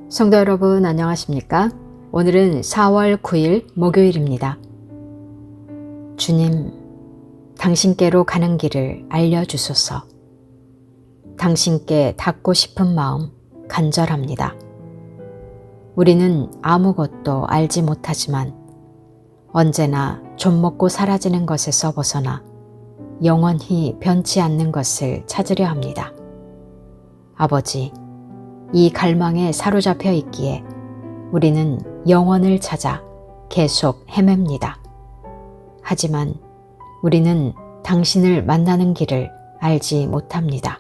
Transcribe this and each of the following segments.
성도 여러분 안녕하십니까? 오늘은 4월 9일 목요일입니다. 주님, 당신께로 가는 길을 알려주소서. 당신께 닿고 싶은 마음 간절합니다. 우리는 아무것도 알지 못하지만 언제나 좀 먹고 사라지는 것에서 벗어나 영원히 변치 않는 것을 찾으려 합니다. 아버지, 이 갈망에 사로잡혀 있기에 우리는 영원을 찾아 계속 헤맵니다. 하지만 우리는 당신을 만나는 길을 알지 못합니다.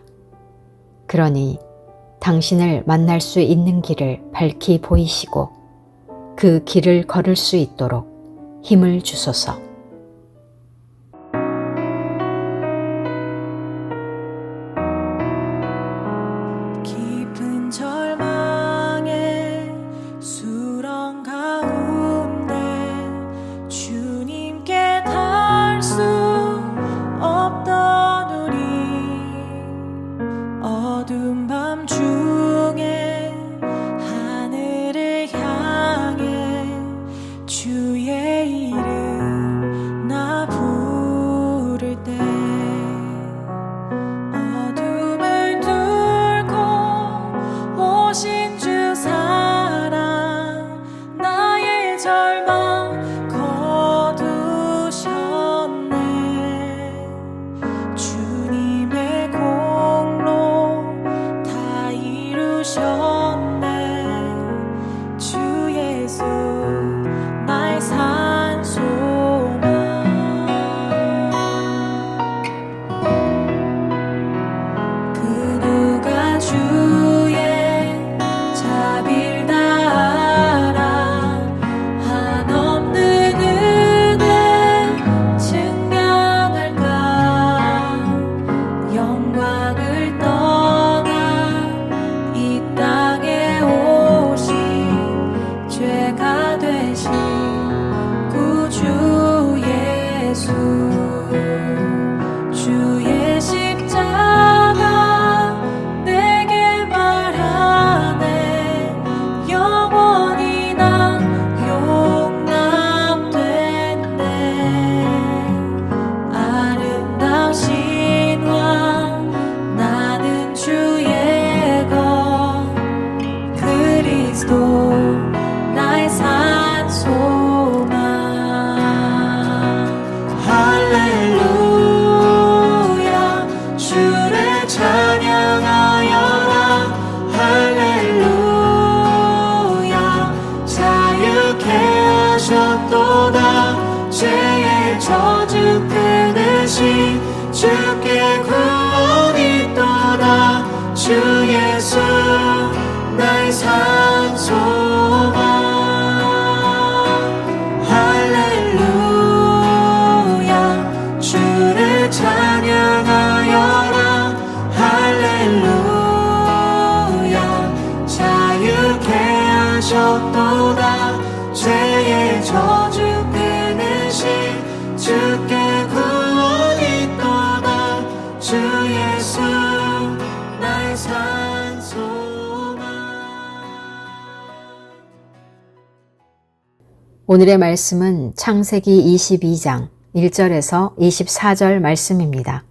그러니 당신을 만날 수 있는 길을 밝히 보이시고 그 길을 걸을 수 있도록 힘을 주소서. 깊은 절망의 수렁 가운데 주님께 닿을 수 없던 우리, 어두운 밤 중에 하늘을 향해 주의 이름 나 부를 때 어둠을 뚫고 오신 주 사랑 나의 절망 거두셨네. 주님의 공로 다 이루셨네. 주 예수 나의 산소망. 그 누가 주의 자비를 다 알아 한없는 은혜 증명할까. 영광을 떠나 이 땅에 오신 죄가 되신 구주 예수. 주의 십자가 내게 말하네. 영원히 난 용납됐네. 아름다우신 왕 나는 주의 것 그리스도 나의 산소망. 할렐루야 주를 찬양하여라. 할렐루야 자유케 하셨도다. 죄의 저주 끊으신 주께 구원이 있도다. 주 예수 나의 산소망. 할렐루야 주를 찬양하여라. 할렐루야 자유케 하셨도다. 죄의 저주 끊으신 주께 구원이 있도다. 주 예수 나의 산소망. 오늘의 말씀은 창세기 22장 1절에서 24절 말씀입니다.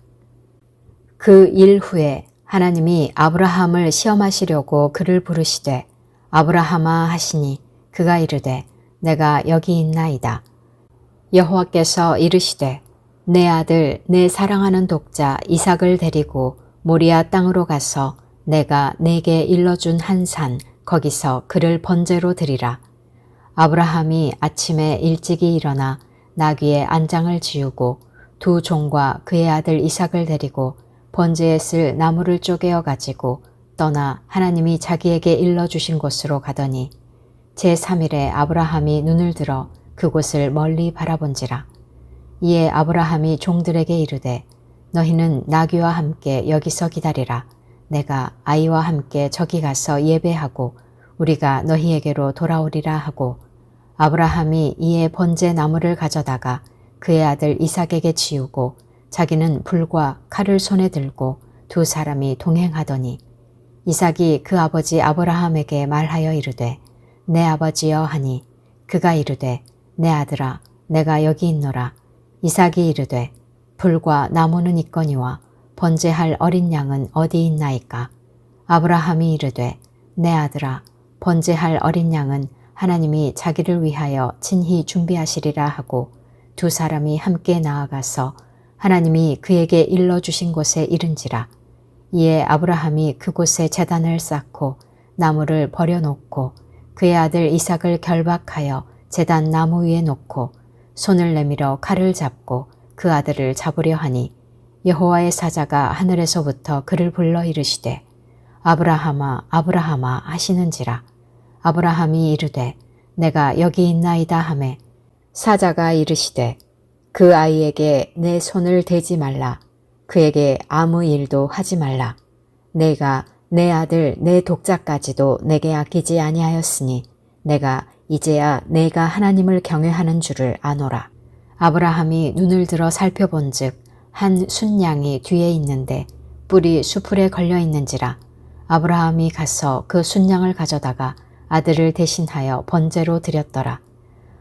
그 일 후에 하나님이 아브라함을 시험하시려고 그를 부르시되 아브라함아 하시니 그가 이르되 내가 여기 있나이다. 여호와께서 이르시되 내 아들 내 사랑하는 독자 이삭을 데리고 모리아 땅으로 가서 내가 네게 일러준 한 산 거기서 그를 번제로 드리라. 아브라함이 아침에 일찍이 일어나 나귀의 안장을 지우고 두 종과 그의 아들 이삭을 데리고 번제에 쓸 나무를 쪼개어 가지고 떠나 하나님이 자기에게 일러주신 곳으로 가더니 제3일에 아브라함이 눈을 들어 그곳을 멀리 바라본지라. 이에 아브라함이 종들에게 이르되 너희는 나귀와 함께 여기서 기다리라. 내가 아이와 함께 저기 가서 예배하고 우리가 너희에게로 돌아오리라 하고 아브라함이 이에 번제 나무를 가져다가 그의 아들 이삭에게 지우고 자기는 불과 칼을 손에 들고 두 사람이 동행하더니 이삭이 그 아버지 아브라함에게 말하여 이르되 내 아버지여 하니 그가 이르되 내 아들아 내가 여기 있노라. 이삭이 이르되 불과 나무는 있거니와 번제할 어린 양은 어디 있나이까. 아브라함이 이르되 내 아들아 번제할 어린 양은 하나님이 자기를 위하여 친히 준비하시리라 하고 두 사람이 함께 나아가서 하나님이 그에게 일러주신 곳에 이른지라. 이에 아브라함이 그곳에 제단을 쌓고 나무를 버려놓고 그의 아들 이삭을 결박하여 제단 나무 위에 놓고 손을 내밀어 칼을 잡고 그 아들을 잡으려 하니 여호와의 사자가 하늘에서부터 그를 불러 이르시되 아브라함아 아브라함아 하시는지라. 아브라함이 이르되 내가 여기 있나이다 하매 사자가 이르시되 그 아이에게 내 손을 대지 말라. 그에게 아무 일도 하지 말라. 내가 내 아들 내 독자까지도 내게 아끼지 아니하였으니 내가 이제야 내가 하나님을 경외하는 줄을 아노라. 아브라함이 눈을 들어 살펴본즉 한 순양이 뒤에 있는데 뿔이 수풀에 걸려 있는지라. 아브라함이 가서 그 순양을 가져다가 아들을 대신하여 번제로 드렸더라.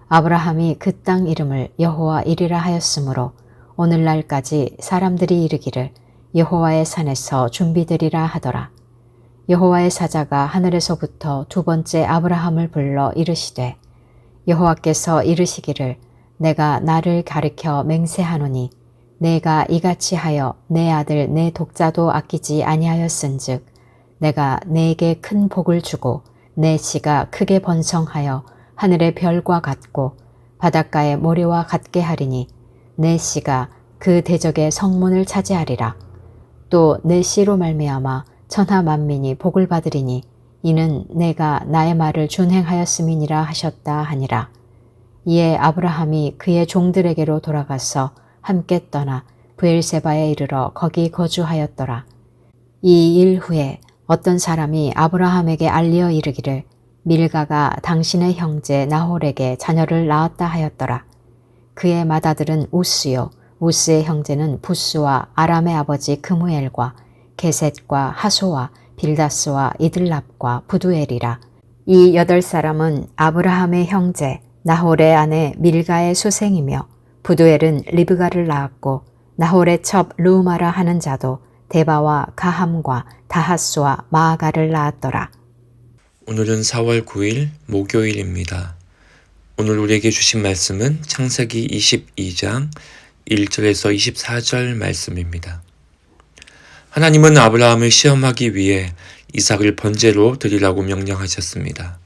아브라함이 그 땅 이름을 여호와 이리라 하였으므로 오늘날까지 사람들이 이르기를 여호와의 산에서 준비되리라 하더라. 여호와의 사자가 하늘에서부터 두 번째 아브라함을 불러 이르시되 여호와께서 이르시기를 내가 나를 가리켜 맹세하노니 내가 이같이 하여 내 아들 내 독자도 아끼지 아니하였은즉 내가 내게 큰 복을 주고 내 씨가 크게 번성하여 하늘의 별과 같고 바닷가의 모래와 같게 하리니 내 씨가 그 대적의 성문을 차지하리라. 또 내 씨로 말미암아 천하 만민이 복을 받으리니 이는 내가 나의 말을 준행하였음이니라 하셨다 하니라. 이에 아브라함이 그의 종들에게로 돌아가서 함께 떠나 브엘세바에 이르러 거기 거주하였더라. 이 일 후에 어떤 사람이 아브라함에게 알리어 이르기를 밀가가 당신의 형제 나홀에게 자녀를 낳았다 하였더라. 그의 맏아들은 우스요 우스의 형제는 부스와 아람의 아버지 그무엘과 게셋과 하소와 빌다스와 이들랍과 부두엘이라. 이 8사람은 아브라함의 형제 나홀의 아내 밀가의 소생이며 부두엘은 리브가를 낳았고 나홀의 첩 르우마라 하는 자도 데바와 가함과 다하스와 마아가를 낳았더라. 오늘은 4월 9일 목요일입니다. 오늘 우리에게 주신 말씀은 창세기 22장 1절에서 24절 말씀입니다. 하나님은 아브라함을 시험하기 위해 이삭을 번제로 드리라고 명령하셨습니다.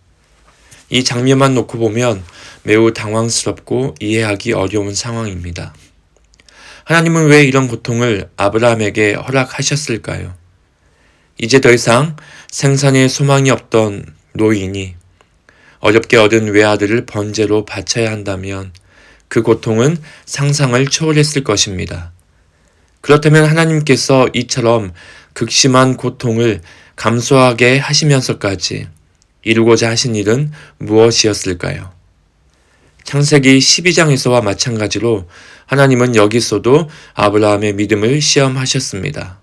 이 장면만 놓고 보면 매우 당황스럽고 이해하기 어려운 상황입니다. 하나님은 왜 이런 고통을 아브라함에게 허락하셨을까요? 이제 더 이상 생산에 소망이 없던 노인이 어렵게 얻은 외아들을 번제로 바쳐야 한다면 그 고통은 상상을 초월했을 것입니다. 그렇다면 하나님께서 이처럼 극심한 고통을 감수하게 하시면서까지 이루고자 하신 일은 무엇이었을까요? 창세기 12장에서와 마찬가지로 하나님은 여기서도 아브라함의 믿음을 시험하셨습니다.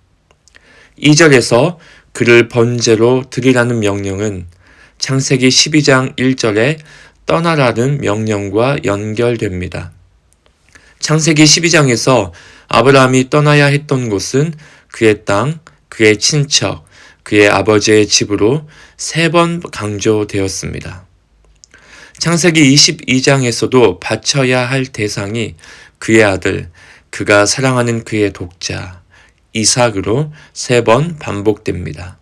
2절에서 그를 번제로 드리라는 명령은 창세기 12장 1절에 떠나라는 명령과 연결됩니다. 창세기 12장에서 아브라함이 떠나야 했던 곳은 그의 땅, 그의 친척, 그의 아버지의 집으로 3번 강조되었습니다. 창세기 22장에서도 바쳐야 할 대상이 그의 아들, 그가 사랑하는 그의 독자, 이삭으로 3번 반복됩니다.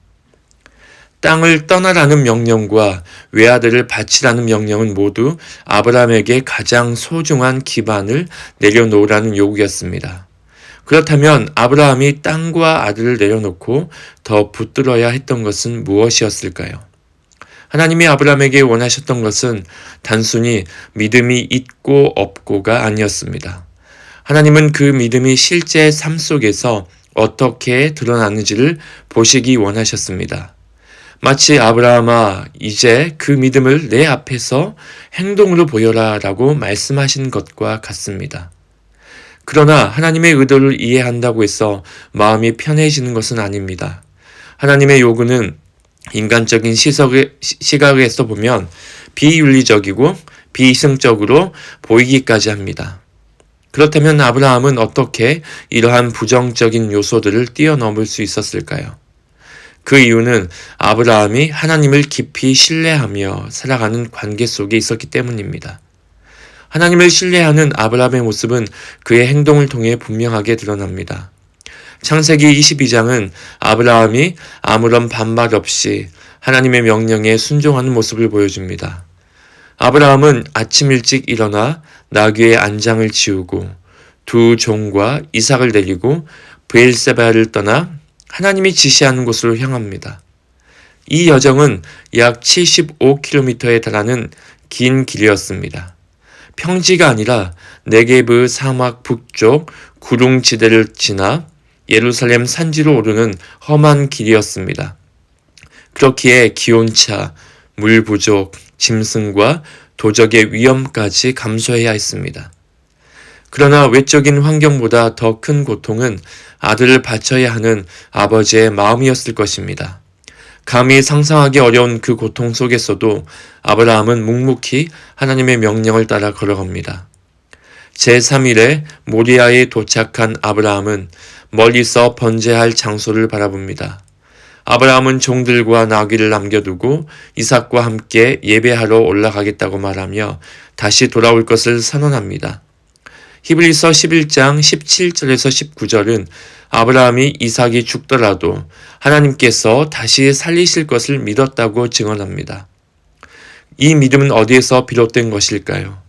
땅을 떠나라는 명령과 외아들을 바치라는 명령은 모두 아브라함에게 가장 소중한 기반을 내려놓으라는 요구였습니다. 그렇다면 아브라함이 땅과 아들을 내려놓고 더 붙들어야 했던 것은 무엇이었을까요? 하나님이 아브라함에게 원하셨던 것은 단순히 믿음이 있고 없고가 아니었습니다. 하나님은 그 믿음이 실제 삶 속에서 어떻게 드러나는지를 보시기 원하셨습니다. 마치 아브라함아 이제 그 믿음을 내 앞에서 행동으로 보여라 라고 말씀하신 것과 같습니다. 그러나 하나님의 의도를 이해한다고 해서 마음이 편해지는 것은 아닙니다. 하나님의 요구는 인간적인 시각에서 보면 비윤리적이고 비이성적으로 보이기까지 합니다. 그렇다면 아브라함은 어떻게 이러한 부정적인 요소들을 뛰어넘을 수 있었을까요? 그 이유는 아브라함이 하나님을 깊이 신뢰하며 살아가는 관계 속에 있었기 때문입니다. 하나님을 신뢰하는 아브라함의 모습은 그의 행동을 통해 분명하게 드러납니다. 창세기 22장은 아브라함이 아무런 반말 없이 하나님의 명령에 순종하는 모습을 보여줍니다. 아브라함은 아침 일찍 일어나 나귀의 안장을 치우고 두 종과 이삭을 데리고 브엘세바를 떠나 하나님이 지시하는 곳으로 향합니다. 이 여정은 약 75km에 달하는 긴 길이었습니다. 평지가 아니라 네게브 사막 북쪽 구릉지대를 지나 예루살렘 산지로 오르는 험한 길이었습니다. 그렇기에 기온차, 물 부족, 짐승과 도적의 위험까지 감수해야 했습니다. 그러나 외적인 환경보다 더 큰 고통은 아들을 바쳐야 하는 아버지의 마음이었을 것입니다. 감히 상상하기 어려운 그 고통 속에서도 아브라함은 묵묵히 하나님의 명령을 따라 걸어갑니다. 제3일에 모리아에 도착한 아브라함은 멀리서 번제할 장소를 바라봅니다. 아브라함은 종들과 나귀를 남겨두고 이삭과 함께 예배하러 올라가겠다고 말하며 다시 돌아올 것을 선언합니다. 히브리서 11장 17절에서 19절은 아브라함이 이삭이 죽더라도 하나님께서 다시 살리실 것을 믿었다고 증언합니다. 이 믿음은 어디에서 비롯된 것일까요?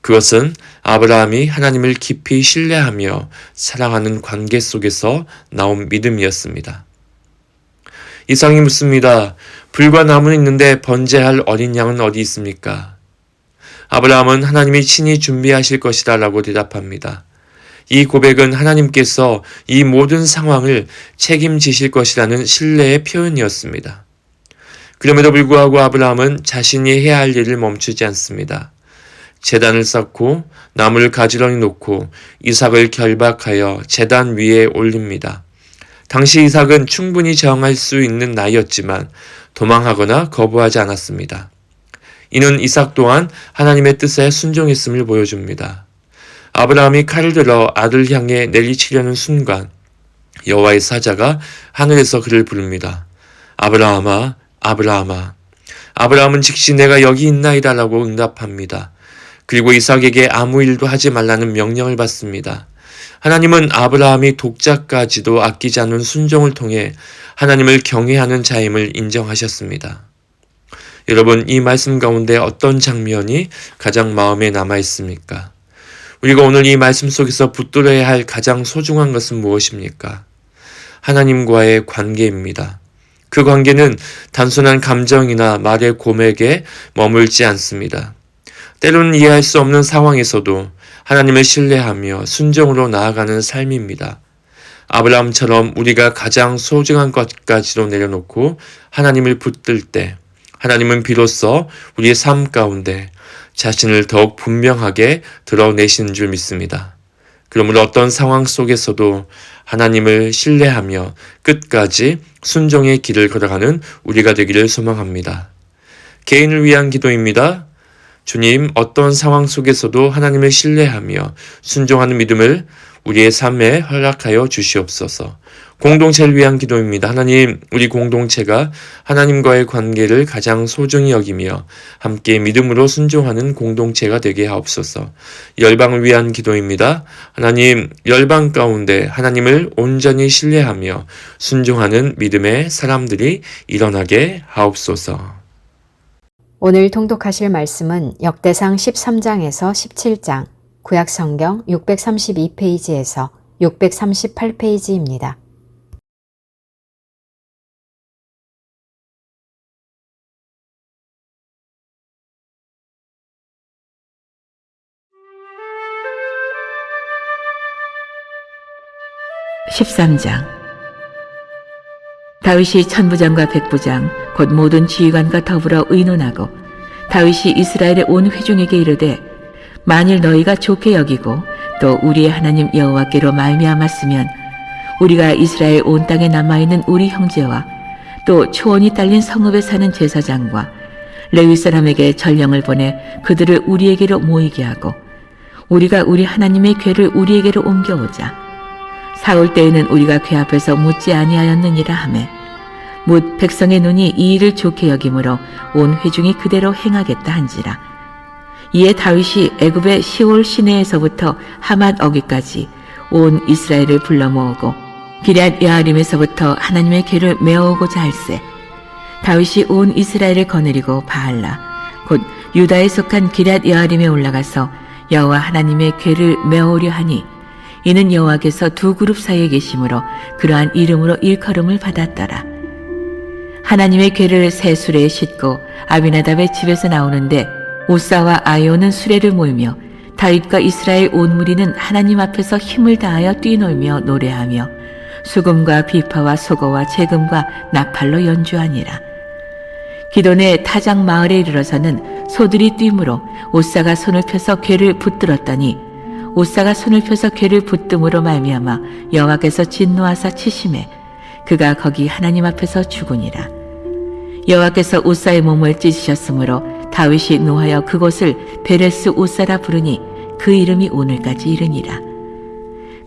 그것은 아브라함이 하나님을 깊이 신뢰하며 사랑하는 관계 속에서 나온 믿음이었습니다. 이삭이 묻습니다. 불과 나무는 있는데 번제할 어린 양은 어디 있습니까? 아브라함은 하나님이 친히 준비하실 것이다 라고 대답합니다. 이 고백은 하나님께서 이 모든 상황을 책임지실 것이라는 신뢰의 표현이었습니다. 그럼에도 불구하고 아브라함은 자신이 해야 할 일을 멈추지 않습니다. 제단을 쌓고 나무를 가지런히 놓고 이삭을 결박하여 제단 위에 올립니다. 당시 이삭은 충분히 저항할 수 있는 나이였지만 도망하거나 거부하지 않았습니다. 이는 이삭 또한 하나님의 뜻에 순종했음을 보여줍니다. 아브라함이 칼을 들어 아들 향해 내리치려는 순간 여호와의 사자가 하늘에서 그를 부릅니다. 아브라함아, 아브라함아. 아브라함은 즉시 내가 여기 있나이다 라고 응답합니다. 그리고 이삭에게 아무 일도 하지 말라는 명령을 받습니다. 하나님은 아브라함이 독자까지도 아끼지 않는 순종을 통해 하나님을 경외하는 자임을 인정하셨습니다. 여러분, 이 말씀 가운데 어떤 장면이 가장 마음에 남아 있습니까? 우리가 오늘 이 말씀 속에서 붙들어야 할 가장 소중한 것은 무엇입니까? 하나님과의 관계입니다. 그 관계는 단순한 감정이나 말의 고백에 머물지 않습니다. 때로는 이해할 수 없는 상황에서도 하나님을 신뢰하며 순종으로 나아가는 삶입니다. 아브라함처럼 우리가 가장 소중한 것까지도 내려놓고 하나님을 붙들 때 하나님은 비로소 우리의 삶 가운데 자신을 더욱 분명하게 드러내시는 줄 믿습니다. 그러므로 어떤 상황 속에서도 하나님을 신뢰하며 끝까지 순종의 길을 걸어가는 우리가 되기를 소망합니다. 개인을 위한 기도입니다. 주님, 어떤 상황 속에서도 하나님을 신뢰하며 순종하는 믿음을 우리의 삶에 허락하여 주시옵소서. 공동체를 위한 기도입니다. 하나님, 우리 공동체가 하나님과의 관계를 가장 소중히 여기며 함께 믿음으로 순종하는 공동체가 되게 하옵소서. 열방을 위한 기도입니다. 하나님, 열방 가운데 하나님을 온전히 신뢰하며 순종하는 믿음의 사람들이 일어나게 하옵소서. 오늘 통독하실 말씀은 역대상 13장에서 17장, 구약성경 632페이지에서 638페이지입니다. (13장) 다윗이 천부장과 백부장 곧 모든 지휘관과 더불어 의논하고 다윗이 이스라엘의 온 회중에게 이르되 만일 너희가 좋게 여기고 또 우리의 하나님 여호와께로 말미암았으면 우리가 이스라엘 온 땅에 남아있는 우리 형제와 또 초원이 딸린 성읍에 사는 제사장과 레위 사람에게 전령을 보내 그들을 우리에게로 모이게 하고 우리가 우리 하나님의 궤를 우리에게로 옮겨오자. 사울 때에는 우리가 궤 앞에서 묻지 아니하였느니라 하매 묻 백성의 눈이 이 일을 좋게 여김으로 온 회중이 그대로 행하겠다 한지라. 이에 다윗이 애굽의 시올 시내에서부터 하맛 어귀까지 온 이스라엘을 불러 모으고 기럇 여아림에서부터 하나님의 궤를 메어오고자 할세. 다윗이 온 이스라엘을 거느리고 바알라 곧 유다에 속한 기럇 여아림에 올라가서 여호와 하나님의 궤를 메어오려 하니 이는 여호와께서 두 그룹 사이에 계심으로 그러한 이름으로 일컬음을 받았더라. 하나님의 궤를 새 수레에 싣고 아비나답의 집에서 나오는데 우사와 아이오는 수레를 몰며 다윗과 이스라엘 온 무리는 하나님 앞에서 힘을 다하여 뛰놀며 노래하며 수금과 비파와 소고와 재금과 나팔로 연주하니라. 기돈의 타작 마을에 이르러서는 소들이 뛰므로 우사가 손을 펴서 궤를 붙들었더니 우사가 손을 펴서 궤를 붙듦으로 말미암아 여호와께서 진노하사 치심에 그가 거기 하나님 앞에서 죽으니라. 여호와께서 우사의 몸을 찢으셨으므로 다윗이 노하여 그곳을 베레스 우사라 부르니 그 이름이 오늘까지 이르니라.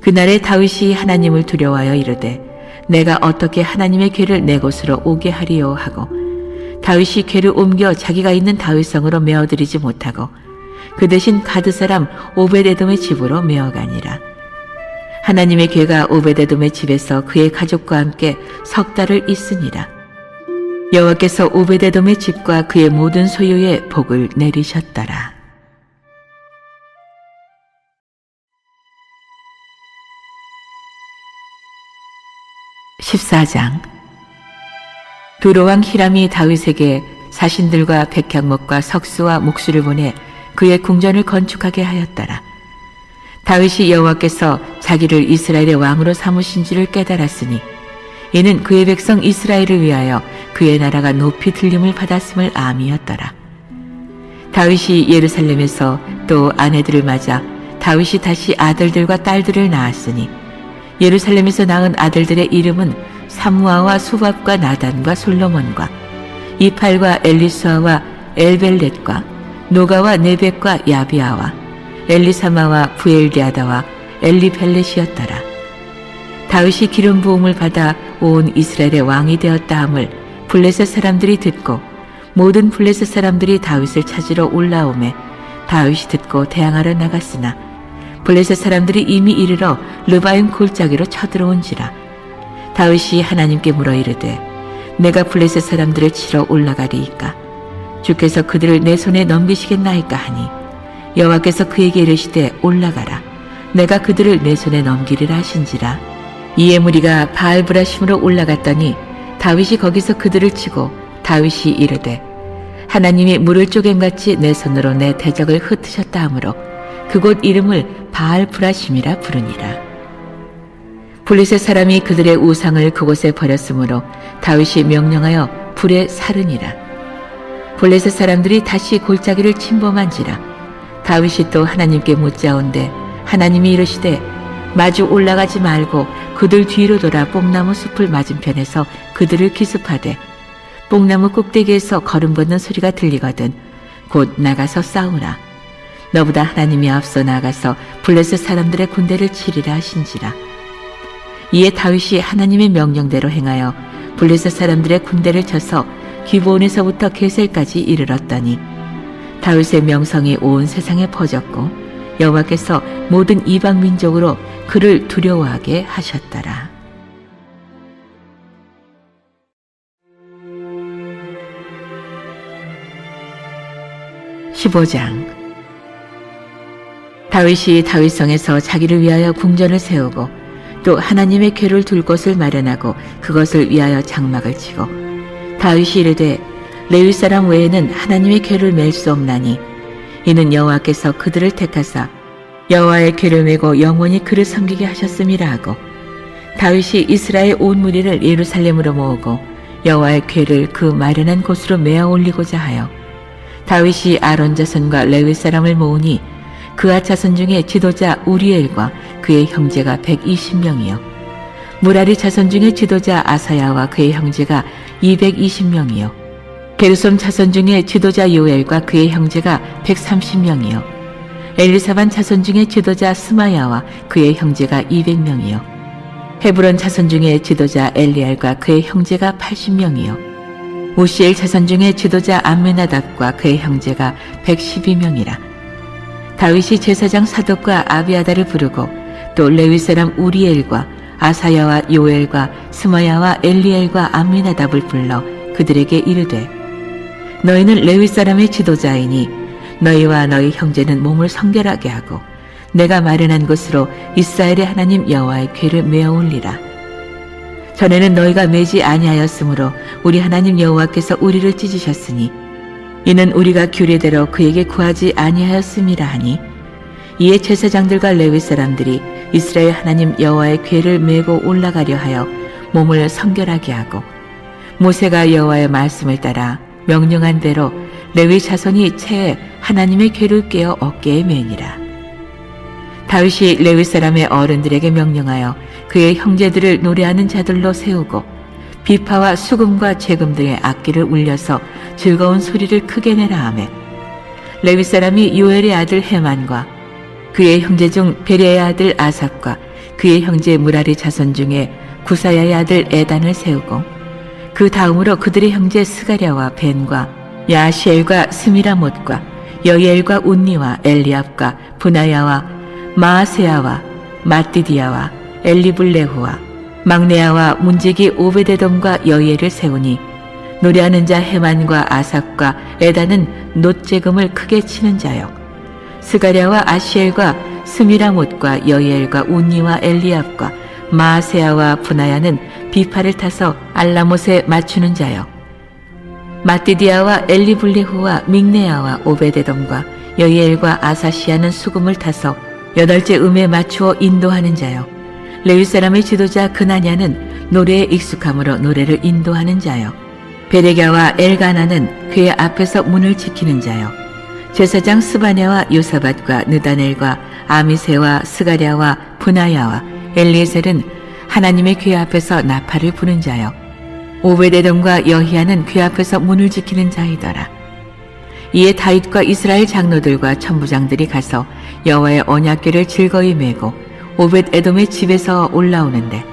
그날에 다윗이 하나님을 두려워하여 이르되 내가 어떻게 하나님의 궤를 내 곳으로 오게 하리요 하고 다윗이 궤를 옮겨 자기가 있는 다윗성으로 메어들이지 못하고 그 대신 가드 사람 오벳에돔의 집으로 메어가니라. 하나님의 궤가 오벳에돔의 집에서 그의 가족과 함께 석 달을 있으니라. 여호와께서 오벳에돔의 집과 그의 모든 소유에 복을 내리셨더라. 14장. 두로왕 히람이 다윗에게 사신들과 백향목과 석수와 목수를 보내 그의 궁전을 건축하게 하였더라. 다윗이 여호와께서 자기를 이스라엘의 왕으로 삼으신 줄을 깨달았으니 이는 그의 백성 이스라엘을 위하여 그의 나라가 높이 들림을 받았음을 암이었더라. 다윗이 예루살렘에서 또 아내들을 맞아 다윗이 다시 아들들과 딸들을 낳았으니 예루살렘에서 낳은 아들들의 이름은 삼무아와 수밥과 나단과 솔로몬과 이팔과 엘리수아와 엘벨렛과 노가와 네벡과 야비아와 엘리사마와 부엘디아다와 엘리벨렛이었더라. 다윗이 기름 부음을 받아 온 이스라엘의 왕이 되었다 함을 블레셋 사람들이 듣고 모든 블레셋 사람들이 다윗을 찾으러 올라오매 다윗이 듣고 대항하러 나갔으나 블레셋 사람들이 이미 이르러 르바임 골짜기로 쳐들어온지라. 다윗이 하나님께 물어 이르되 내가 블레셋 사람들을 치러 올라가리이까 주께서 그들을 내 손에 넘기시겠나이까 하니 여호와께서 그에게 이르시되 올라가라 내가 그들을 내 손에 넘기리라 하신지라. 이에 무리가 바알브라심으로 올라갔더니 다윗이 거기서 그들을 치고 다윗이 이르되 하나님이 물을 쪼갠같이 내 손으로 내 대적을 흩으셨다 하므로 그곳 이름을 바알브라심이라 부르니라. 블레셋 사람이 그들의 우상을 그곳에 버렸으므로 다윗이 명령하여 불에 사르니라. 블레셋 사람들이 다시 골짜기를 침범한지라. 다윗이 또 하나님께 묻자온데 하나님이 이르시되 마주 올라가지 말고 그들 뒤로 돌아 뽕나무 숲을 맞은편에서 그들을 기습하되 뽕나무 꼭대기에서 걸음 걷는 소리가 들리거든 곧 나가서 싸우라. 너보다 하나님이 앞서 나가서 블레셋 사람들의 군대를 치리라 하신지라. 이에 다윗이 하나님의 명령대로 행하여 블레셋 사람들의 군대를 쳐서 기브온에서부터 게셀까지 이르렀더니 다윗의 명성이 온 세상에 퍼졌고 여호와께서 모든 이방 민족으로 그를 두려워하게 하셨더라. (15장) 다윗이 다윗성에서 자기를 위하여 궁전을 세우고 또 하나님의 궤를 둘 곳을 마련하고 그것을 위하여 장막을 치고 다윗이 이르되 레위 사람 외에는 하나님의 궤를 맬 수 없나니 이는 여호와께서 그들을 택하사 여호와의 궤를 메고 영원히 그를 섬기게 하셨음이라 하고 다윗이 이스라엘 온 무리를 예루살렘으로 모으고 여호와의 궤를 그 마련한 곳으로 메어 올리고자 하여 다윗이 아론 자손과 레위 사람을 모으니 그아 자손 중에 지도자 우리엘과 그의 형제가 120명이요 무라리 자손 중에 지도자 아사야와 그의 형제가 220명이요. 게르솜 자손 중에 지도자 요엘과 그의 형제가 130명이요. 엘리사반 자손 중에 지도자 스마야와 그의 형제가 200명이요. 헤브론 자손 중에 지도자 엘리알과 그의 형제가 80명이요. 우시엘 자손 중에 지도자 암메나답과 그의 형제가 112명이라. 다윗이 제사장 사독과 아비아다를 부르고 또 레위 사람 우리엘과 아사야와 요엘과 스마야와 엘리엘과 암미나답을 불러 그들에게 이르되 너희는 레위 사람의 지도자이니 너희와 너희 형제는 몸을 성결하게 하고 내가 마련한 곳으로 이스라엘의 하나님 여호와의 궤를 메어 올리라. 전에는 너희가 매지 아니하였으므로 우리 하나님 여호와께서 우리를 찢으셨으니 이는 우리가 규례대로 그에게 구하지 아니하였음이라 하니 이에 제사장들과 레위 사람들이 이스라엘 하나님 여호와의 궤를 메고 올라가려 하여 몸을 성결하게 하고 모세가 여호와의 말씀을 따라 명령한 대로 레위 자손이 채에 하나님의 궤를 꿰어 어깨에 매니라. 다윗이 레위 사람의 어른들에게 명령하여 그의 형제들을 노래하는 자들로 세우고 비파와 수금과 재금 등의 악기를 울려서 즐거운 소리를 크게 내라 하매 레위 사람이 요엘의 아들 헤만과 그의 형제 중 베레의 아들 아삽과 그의 형제 무라리 자손 중에 구사야의 아들 에단을 세우고 그 다음으로 그들의 형제 스가랴와 벤과 야시엘과 스미라못과 여이엘과 운니와 엘리압과 분하야와 마아세야와 마띠디야와 엘리블레후와 막내야와 문지기 오베데돔과 여이엘을 세우니 노래하는 자 헤만과 아삽과 에단은 놋재금을 크게 치는 자요 스가랴와 아시엘과 스미라못과 여이엘과 운니와 엘리압과 마아세야와 분하야는 비파를 타서 알라못에 맞추는 자요 마띠디야와 엘리블레후와 믹네야와 오베데돔과 여이엘과 아사시아는 수금을 타서 8째 음에 맞추어 인도하는 자요 레위 사람의 지도자 그나냐는 노래에 익숙함으로 노래를 인도하는 자요 베레갸와 엘가나는 그의 앞에서 문을 지키는 자요 제사장 스바냐와 요사밧과 느다넬과 아미세와 스가랴와 분하야와 엘리에셀은 하나님의 궤 앞에서 나팔을 부는 자요 오베데돔과 여히야는 궤 앞에서 문을 지키는 자이더라. 이에 다윗과 이스라엘 장로들과 천부장들이 가서 여호와의 언약궤를 즐거이 메고 오벳에돔의 집에서 올라오는데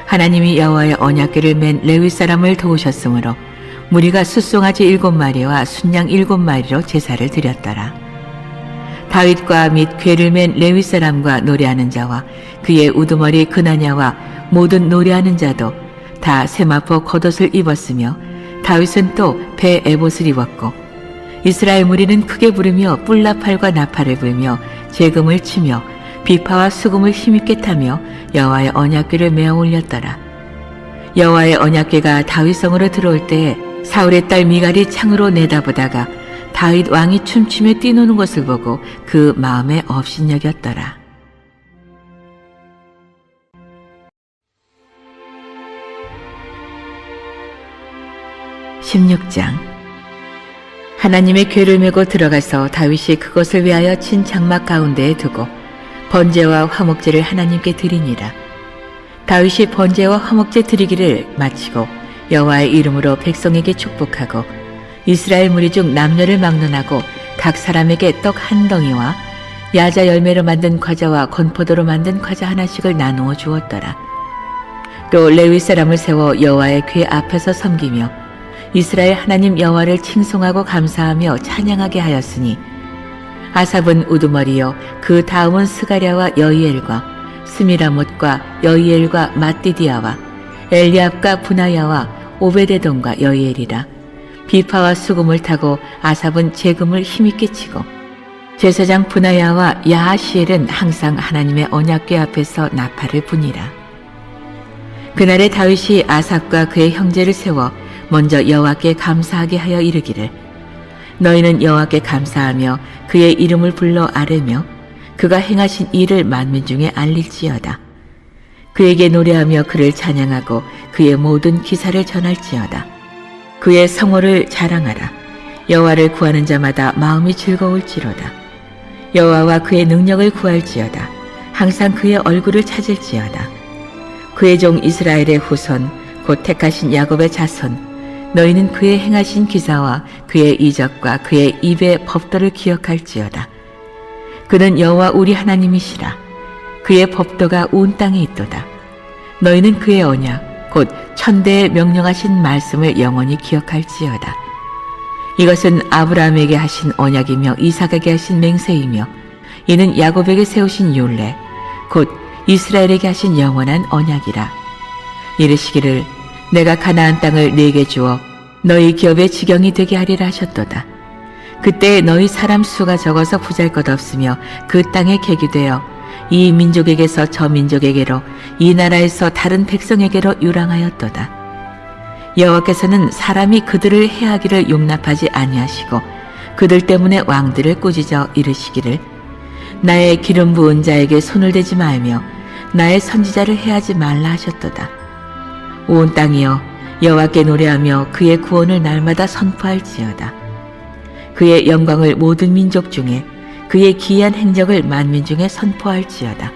하나님이 여호와의 언약궤를 맨 레위 사람을 도우셨으므로 무리가 숫송아지 7마리와 순양 7마리로 제사를 드렸더라. 다윗과 및 궤를 맨 레위 사람과 노래하는 자와 그의 우두머리 그나냐와 모든 노래하는 자도 다 세마포 겉옷을 입었으며 다윗은 또 배 에봇을 입었고 이스라엘 무리는 크게 부르며 뿔나팔과 나팔을 불며 재금을 치며 비파와 수금을 힘있게 타며 여호와의 언약궤를 메어 올렸더라. 여호와의 언약궤가 다윗성으로 들어올 때에 사울의 딸 미갈이 창으로 내다보다가 다윗 왕이 춤추며 뛰노는 것을 보고 그 마음에 업신여겼더라. 16장 하나님의 궤를 메고 들어가서 다윗이 그것을 위하여 친 장막 가운데에 두고 번제와 화목제를 하나님께 드리니라. 다윗이 번제와 화목제 드리기를 마치고 여호와의 이름으로 백성에게 축복하고 이스라엘 무리 중 남녀를 막론하고 각 사람에게 떡 한 덩이와 야자 열매로 만든 과자와 건포도로 만든 과자 하나씩을 나누어 주었더라. 또 레위 사람을 세워 여호와의 궤 앞에서 섬기며 이스라엘 하나님 여호와를 칭송하고 감사하며 찬양하게 하였으니 아삽은 우두머리요 그 다음은 스가랴와 여이엘과 스미라못과 여이엘과 마띠디야와 엘리압과 분하야와 오베데돔과 여이엘이라. 비파와 수금을 타고 아삽은 재금을 힘있게 치고 제사장 분하야와 야하시엘은 항상 하나님의 언약궤 앞에서 나팔을 부니라. 그날에 다윗이 아삽과 그의 형제를 세워 먼저 여호와께 감사하게 하여 이르기를 너희는 여호와께 감사하며 그의 이름을 불러 아뢰며 그가 행하신 일을 만민 중에 알릴지어다. 그에게 노래하며 그를 찬양하고 그의 모든 기사를 전할지어다. 그의 성호를 자랑하라. 여호와를 구하는 자마다 마음이 즐거울지로다. 여호와와 그의 능력을 구할지어다. 항상 그의 얼굴을 찾을지어다. 그의 종 이스라엘의 후손 곧 택하신 야곱의 자손 너희는 그의 행하신 기사와 그의 이적과 그의 입의 법도를 기억할지어다. 그는 여호와 우리 하나님이시라. 그의 법도가 온 땅에 있도다. 너희는 그의 언약 곧 천대에 명령하신 말씀을 영원히 기억할지어다. 이것은 아브라함에게 하신 언약이며 이삭에게 하신 맹세이며 이는 야곱에게 세우신 율례 곧 이스라엘에게 하신 영원한 언약이라. 이르시기를 내가 가나안 땅을 네게 주어 너희 기업의 지경이 되게 하리라 하셨도다. 그때 너희 사람 수가 적어서 보잘것없으며 그 땅에 계기되어 이 민족에게서 저 민족에게로 이 나라에서 다른 백성에게로 유랑하였도다. 여호와께서는 사람이 그들을 해하기를 용납하지 아니하시고 그들 때문에 왕들을 꾸짖어 이르시기를 나의 기름 부은 자에게 손을 대지 말며 나의 선지자를 해하지 말라 하셨도다. 온 땅이여 여호와께 노래하며 그의 구원을 날마다 선포할지어다. 그의 영광을 모든 민족 중에 그의 기이한 행적을 만민 중에 선포할지어다.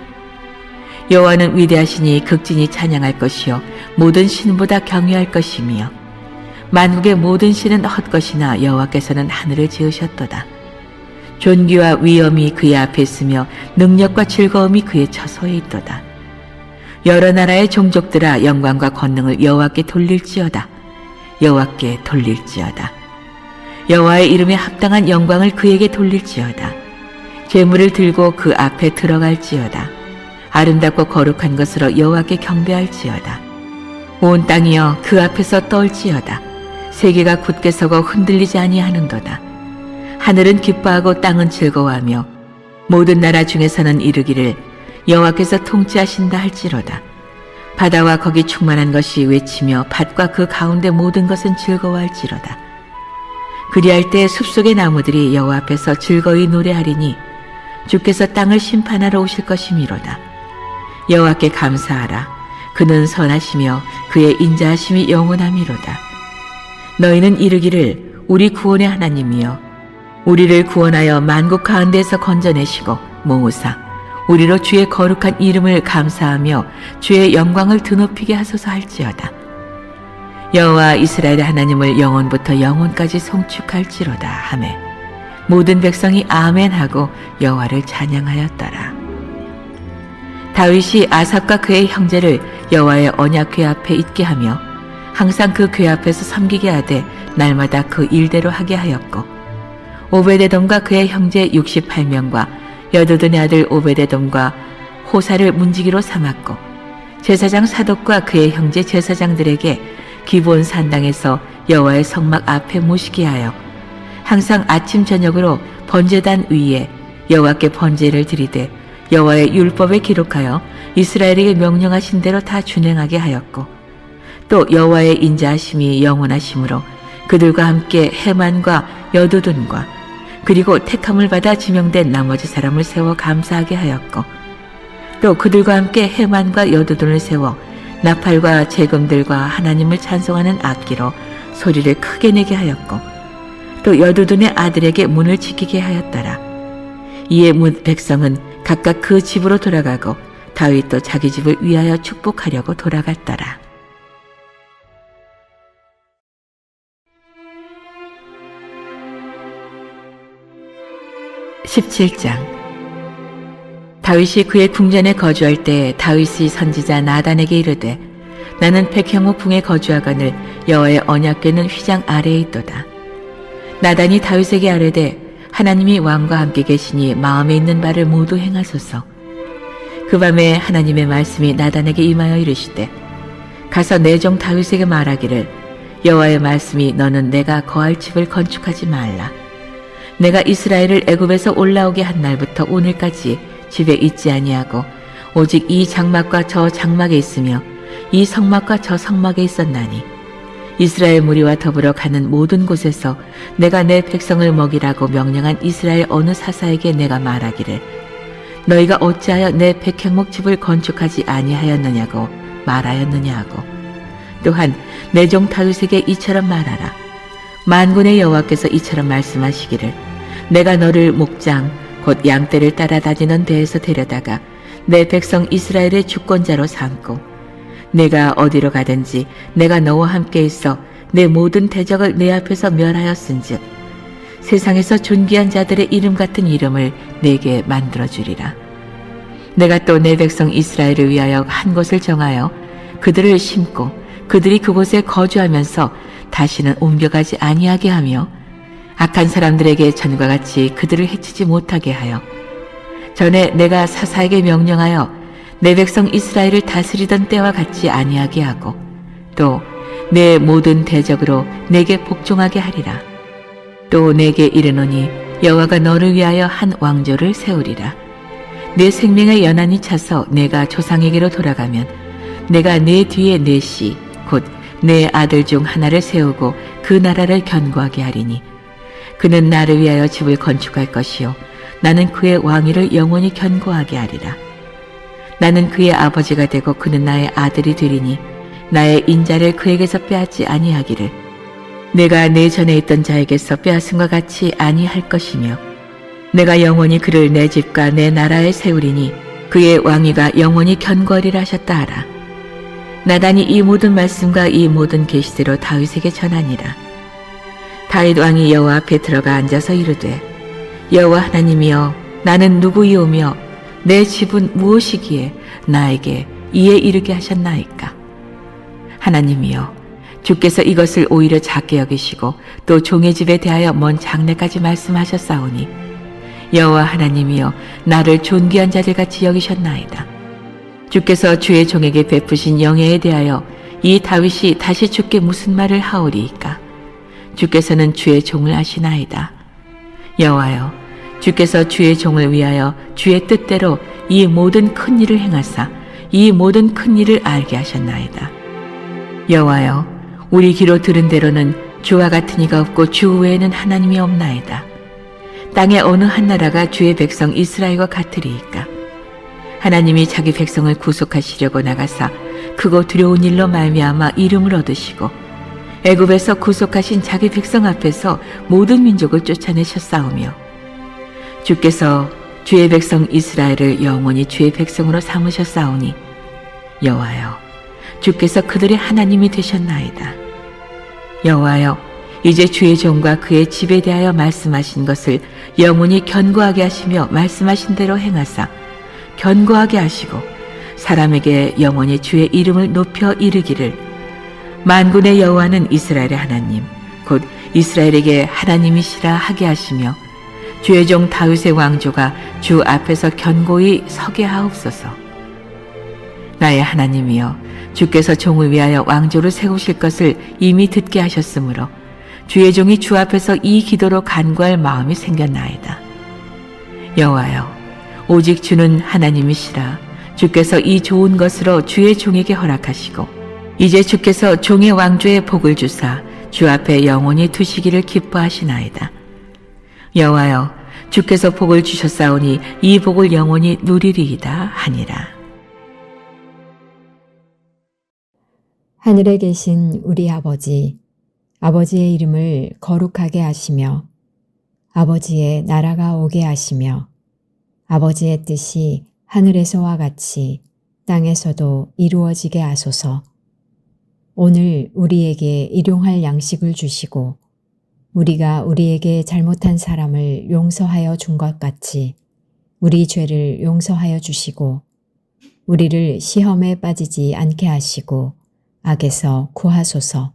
여호와는 위대하시니 극진히 찬양할 것이요 모든 신보다 경외할 것이며 만국의 모든 신은 헛것이나 여호와께서는 하늘을 지으셨도다. 존귀와 위엄이 그의 앞에 있으며 능력과 즐거움이 그의 처소에 있도다. 여러 나라의 종족들아 영광과 권능을 여호와께 돌릴지어다. 여호와께 돌릴지어다. 여호와의 이름에 합당한 영광을 그에게 돌릴지어다. 제물을 들고 그 앞에 들어갈지어다. 아름답고 거룩한 것으로 여호와께 경배할지어다. 온 땅이여 그 앞에서 떨지어다. 세계가 굳게 서고 흔들리지 아니하는도다. 하늘은 기뻐하고 땅은 즐거워하며 모든 나라 중에서는 이르기를 여호와께서 통치하신다 할지로다. 바다와 거기 충만한 것이 외치며 밭과 그 가운데 모든 것은 즐거워할지로다. 그리할 때 숲속의 나무들이 여호와 앞에서 즐거이 노래하리니 주께서 땅을 심판하러 오실 것이미로다. 여호와께 감사하라. 그는 선하시며 그의 인자하심이 영원함이로다. 너희는 이르기를 우리 구원의 하나님이여 우리를 구원하여 만국 가운데에서 건져내시고 모으사 우리로 주의 거룩한 이름을 감사하며 주의 영광을 드높이게 하소서 할지어다. 여호와 이스라엘의 하나님을 영원부터 영원까지 송축할지로다 하매 모든 백성이 아멘하고 여호와를 찬양하였더라. 다윗이 아삽과 그의 형제를 여호와의 언약궤 앞에 있게 하며 항상 그 궤 앞에서 섬기게 하되 날마다 그 일대로 하게 하였고 오베데돔과 그의 형제 68명과 여두둔의 아들 오베데돔과 호사를 문지기로 삼았고 제사장 사독과 그의 형제 제사장들에게 기브온 산당에서 여호와의 성막 앞에 모시게 하여 항상 아침 저녁으로 번제단 위에 여호와께 번제를 드리되 여호와의 율법에 기록하여 이스라엘에게 명령하신 대로 다 준행하게 하였고 또 여호와의 인자하심이 영원하심으로 그들과 함께 헤만과 여두둔과 그리고 택함을 받아 지명된 나머지 사람을 세워 감사하게 하였고 또 그들과 함께 헤만과 여두둔을 세워 나팔과 재금들과 하나님을 찬송하는 악기로 소리를 크게 내게 하였고 또 여두둔의 아들에게 문을 지키게 하였더라. 이에 백성은 각각 그 집으로 돌아가고 다윗도 자기 집을 위하여 축복하려고 돌아갔더라. 17장 다윗이 그의 궁전에 거주할 때 다윗이 선지자 나단에게 이르되 나는 백향목 궁에 거주하거늘 여호와의 언약궤는 휘장 아래에 있도다. 나단이 다윗에게 아뢰되 하나님이 왕과 함께 계시니 마음에 있는 바를 모두 행하소서. 그 밤에 하나님의 말씀이 나단에게 임하여 이르시되 가서 내 종 다윗에게 말하기를 여호와의 말씀이 너는 내가 거할 집을 건축하지 말라. 내가 이스라엘을 애굽에서 올라오게 한 날부터 오늘까지 집에 있지 아니하고 오직 이 장막과 저 장막에 있으며 이 성막과 저 성막에 있었나니 이스라엘 무리와 더불어 가는 모든 곳에서 내가 내 백성을 먹이라고 명령한 이스라엘 어느 사사에게 내가 말하기를 너희가 어찌하여 내 백향목 집을 건축하지 아니하였느냐고 말하였느냐 하고 또한 내 종 다윗에게 이처럼 말하라. 만군의 여호와께서 이처럼 말씀하시기를 내가 너를 목장 곧 양떼를 따라다니는 데에서 데려다가 내 백성 이스라엘의 주권자로 삼고 내가 어디로 가든지 내가 너와 함께 있어 내 모든 대적을 내 앞에서 멸하였은즉 세상에서 존귀한 자들의 이름 같은 이름을 내게 만들어주리라. 내가 또 내 백성 이스라엘을 위하여 한 곳을 정하여 그들을 심고 그들이 그곳에 거주하면서 다시는 옮겨가지 아니하게 하며 악한 사람들에게 전과 같이 그들을 해치지 못하게 하여 전에 내가 사사에게 명령하여 내 백성 이스라엘을 다스리던 때와 같이 아니하게 하고 또 내 모든 대적으로 내게 복종하게 하리라. 또 내게 이르노니 여호와가 너를 위하여 한 왕조를 세우리라. 내 생명의 연한이 차서 내가 조상에게로 돌아가면 내가 내 뒤에 내 씨 곧 내 아들 중 하나를 세우고 그 나라를 견고하게 하리니 그는 나를 위하여 집을 건축할 것이요 나는 그의 왕위를 영원히 견고하게 하리라. 나는 그의 아버지가 되고 그는 나의 아들이 되리니 나의 인자를 그에게서 빼앗지 아니하기를 내가 내 전에 있던 자에게서 빼앗음과 같이 아니할 것이며 내가 영원히 그를 내 집과 내 나라에 세우리니 그의 왕위가 영원히 견고하리라 하셨다 하라. 나단이 이 모든 말씀과 이 모든 계시대로 다윗에게 전하니라. 다윗 왕이 여호와 앞에 들어가 앉아서 이르되 여호와 하나님이여 나는 누구이오며 내 집은 무엇이기에 나에게 이에 이르게 하셨나이까. 하나님이여 주께서 이것을 오히려 작게 여기시고 또 종의 집에 대하여 먼 장래까지 말씀하셨사오니 여호와 하나님이여 나를 존귀한 자들같이 여기셨나이다. 주께서 주의 종에게 베푸신 영예에 대하여 이 다윗이 다시 주께 무슨 말을 하오리이까. 주께서는 주의 종을 아시나이다. 여호와여 주께서 주의 종을 위하여 주의 뜻대로 이 모든 큰 일을 행하사 이 모든 큰 일을 알게 하셨나이다. 여호와여 우리 귀로 들은 대로는 주와 같은 이가 없고 주 외에는 하나님이 없나이다. 땅의 어느 한 나라가 주의 백성 이스라엘과 같으리이까. 하나님이 자기 백성을 구속하시려고 나가사 크고 두려운 일로 말미암아 이름을 얻으시고 애굽에서 구속하신 자기 백성 앞에서 모든 민족을 쫓아내셨사오며 주께서 주의 백성 이스라엘을 영원히 주의 백성으로 삼으셨사오니 여호와여 주께서 그들의 하나님이 되셨나이다. 여호와여 이제 주의 종과 그의 집에 대하여 말씀하신 것을 영원히 견고하게 하시며 말씀하신 대로 행하사 견고하게 하시고 사람에게 영원히 주의 이름을 높여 이르기를 만군의 여호와는 이스라엘의 하나님 곧 이스라엘에게 하나님이시라 하게 하시며 주의 종 다윗의 왕조가 주 앞에서 견고히 서게 하옵소서. 나의 하나님이여 주께서 종을 위하여 왕조를 세우실 것을 이미 듣게 하셨으므로 주의 종이 주 앞에서 이 기도로 간구할 마음이 생겼나이다. 여호와여 오직 주는 하나님이시라. 주께서 이 좋은 것으로 주의 종에게 허락하시고 이제 주께서 종의 왕조에 복을 주사 주 앞에 영원히 두시기를 기뻐하시나이다. 여호와여 주께서 복을 주셨사오니 이 복을 영원히 누리리이다 하니라. 하늘에 계신 우리 아버지, 아버지의 이름을 거룩하게 하시며 아버지의 나라가 오게 하시며 아버지의 뜻이 하늘에서와 같이 땅에서도 이루어지게 하소서. 오늘 우리에게 일용할 양식을 주시고 우리가 우리에게 잘못한 사람을 용서하여 준 것 같이 우리 죄를 용서하여 주시고 우리를 시험에 빠지지 않게 하시고 악에서 구하소서.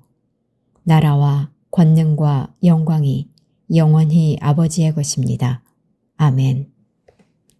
나라와 권능과 영광이 영원히 아버지의 것입니다. 아멘.